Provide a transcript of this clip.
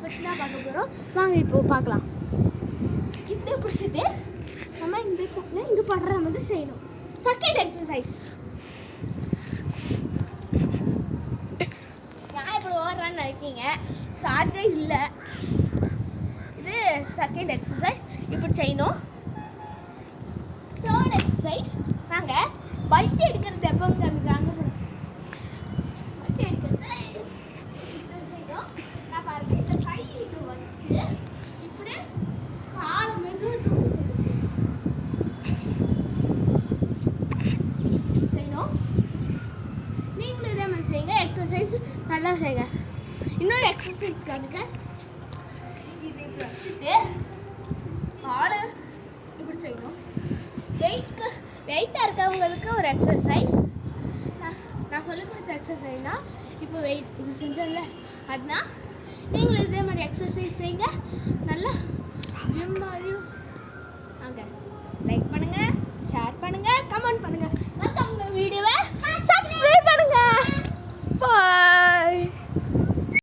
பற்றி தான் பார்க்க போகிறோம். வாங்க இப்போ பார்க்கலாம். இப்படியே பிடிச்சிட்டு நம்ம இங்கே படுற மாதிரி செய்யணும். Second exercise. நான் இப்படி ஓடுறான்னு நினைக்கிங்க, சார்ஜே இல்லை. இது செகண்ட் எக்ஸசைஸ், இப்படி செய்யணும். தேர்ட் எக்ஸசைஸ், நாங்கள் பல்ட்டி எடுக்கிறது எப்போ காமிக்கிறாங்க. பல்ட்டி எடுக்கிறது இப்படி செய்யணும். நான் பாருங்கள், இந்த கை இது வச்சு இப்படி காலை மெதுவாக தூக்கி செய்யணும். நீங்களும் இதே மாதிரி செய்யுங்க. எக்ஸசைஸ் நல்லா செய்யுங்க. இன்னொரு எக்ஸசைஸ் காமிக்க. இது இப்படி வச்சுட்டு காலை இப்படி செய்யணும். வெயிட்டாக இருக்கவங்களுக்கு ஒரு எக்ஸசைஸ். நான் சொல்லிக் கொடுத்த எக்ஸசைஸ்னா இப்போ வெயிட் இது செஞ்சதில்ல, அதுனா நீங்களும் இதே மாதிரி எக்ஸசைஸ் செய்யுங்க. நல்லா ஜிம் மாதிரியும்